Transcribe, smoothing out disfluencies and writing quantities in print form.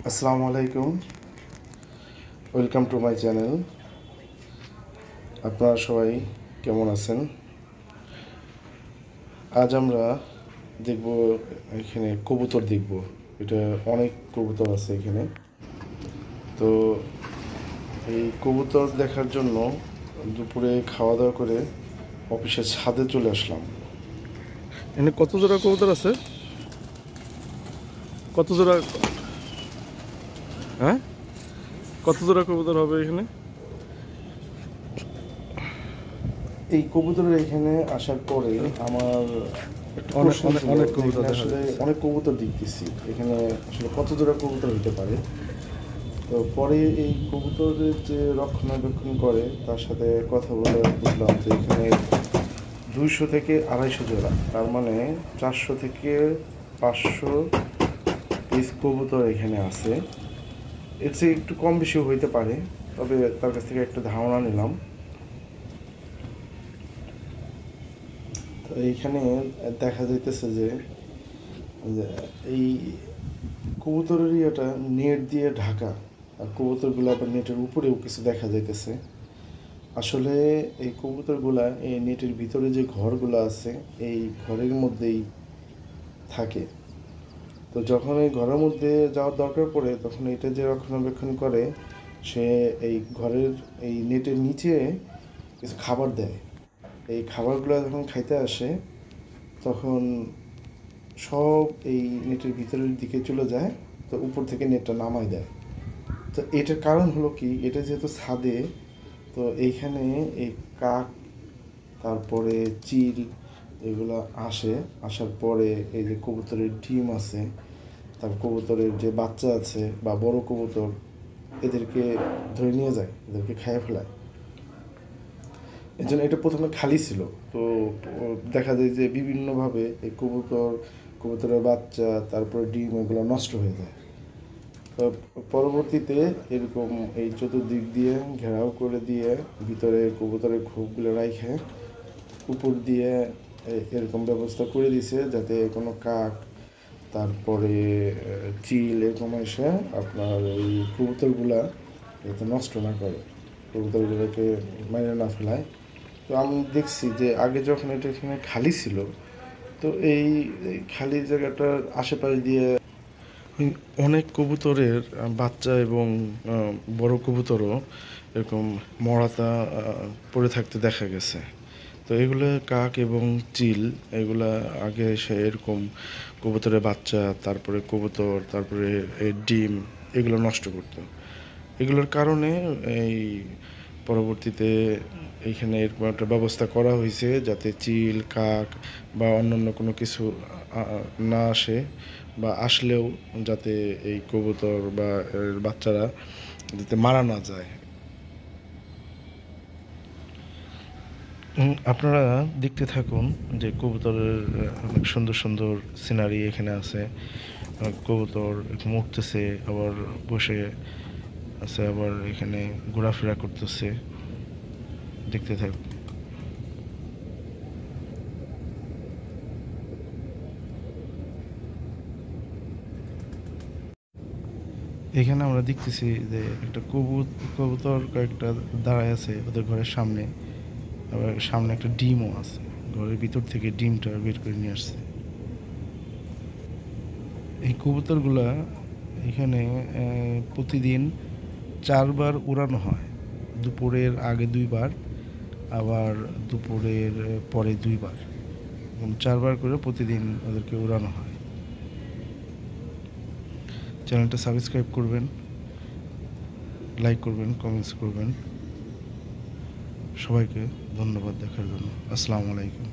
আসসালামু আলাইকুম, welcome to my channel. আপনারা সবাই কেমন আছেন? আজ আমরা দেখব, এখানে কবুতর দেখব। এটা অনেক কবুতর আছে এখানে। তো এই কবুতর দেখার জন্য দুপুরে খাওয়া দাওয়া করে অফিসের ছাদে চলে আসলাম। এখানে কত জোড়া কবুতর আছে? কত জোড়া? হ্যাঁ, কত জোড়া কবুতর হবে এখানে? এই কবুতরের এখানে আসার পরে আমার একটু অনেক প্রশ্ন অনেক ছিল অনেক যে কবুতর এখানে দেখা আসলে যাচ্ছে। অনেক কবুতর দেখতেছি, এখানে আসলে কত জোড়া কবুতর হতে পারে। তো পরে এই কবুতরের যে রক্ষণাবেক্ষণ করে তার সাথে কথা বলে বুঝলাম যে এখানে 200 থেকে 250 জোড়া, তার মানে 400 থেকে 500 পিস কবুতর এখানে আছে। এর চেয়ে একটু কম বেশি হইতে পারে, তবে তার কাছ থেকে একটা ধারণা নিলাম। তো এইখানে দেখা যাইতেছে যে যে এই কবুতরের এটা নেট দিয়ে ঢাকা, আর কবুতরগুলো আবার নেটের উপরেও কিছু দেখা যাইতেছে। আসলে এই কবুতরগুলা এই নেটের ভিতরে যে ঘরগুলো আছে এই ঘরের মধ্যেই থাকে। তো যখন এই ঘরের মধ্যে যাওয়ার দরকার পড়ে তখন এটা যে রক্ষণাবেক্ষণ করে, সে এই ঘরের এই নেটের নিচে কিছু খাবার দেয়। এই খাবারগুলো যখন খাইতে আসে তখন সব এই নেটের ভিতরের দিকে চলে যায়, তো উপর থেকে নেটটা নামাই দেয়। তো এটার কারণ হলো কি, এটা যেহেতু ছাদে, তো এইখানে এই কাক, তারপরে চিল, এগুলো আসার পরে এই যে কবুতরের ডিম আছে, তার কবুতরের যে বাচ্চা আছে বা বড় কবুতর, এদেরকে ধরে নিয়ে যায়, এদেরকে খেয়ে ফেলায়। এই জন্য এটা প্রথমে খালি ছিল। তো দেখা যায় যে বিভিন্নভাবে এই কবুতরের বাচ্চা, তারপরে ডিম, এগুলো নষ্ট হয়ে যায়। তো পরবর্তীতে এরকম এই চতুর্দিক দিয়ে ঘেরাও করে দিয়ে ভিতরে কবুতরের খোপগুলো রাখে উপর দিয়ে এরকম ব্যবস্থা করে দিছে যাতে কোনো কাক, তারপরে চিল এরকম এসে আপনার এই কবুতরগুলা যাতে নষ্ট না করে, কবুতরগুলোকে মেরে না ফেলায়। তো আমি দেখছি যে আগে যখন এটা এখানে খালি ছিল, তো এই খালি জায়গাটার আশেপাশ দিয়ে অনেক কবুতরের বাচ্চা এবং বড় কবুতরও এরকম মরাতা পড়ে থাকতে দেখা গেছে। তো এগুলো কাক এবং চিল, এগুলা আগে এসে এরকম কবুতরের বাচ্চা, তারপরে কবুতর, তারপরে এই ডিম, এগুলো নষ্ট করতো। এগুলোর কারণে এই পরবর্তীতে এইখানে এরকম একটা ব্যবস্থা করা হয়েছে যাতে চিল, কাক বা অন্যান্য কোনো কিছু না আসে, বা আসলেও যাতে এই কবুতর বা এর বাচ্চারা যাতে মারা না যায়। আপনারা দেখতে থাকুন যে কবুতরের অনেক সুন্দর সুন্দর সিনারি এখানে আছে। কবুতর উঠতেছে, আবার বসে আছে, আবার এখানে ঘোরাফেরা করতেছে। দেখতে থাকুন। এখানে আমরা দেখতেছি যে একটা কবুতর কয়েকটা দাঁড়ায় আছে ওদের ঘরের সামনে, আবার সামনে একটা ডিমও আছে, ঘরের ভিতর থেকে ডিমটা বের করে নিয়ে আসছে। এই কবুতরগুলা এখানে প্রতিদিন 4 বার উড়ানো হয়। দুপুরের আগে 2 বার, আবার দুপুরের পরে 2 বার, 4 বার করে প্রতিদিন ওদেরকে উড়ানো হয়। চ্যানেলটা সাবস্ক্রাইব করবেন, লাইক করবেন, কমেন্টস করবেন। সবাইকে ধন্যবাদ দেখার জন্য। আসসালামু আলাইকুম।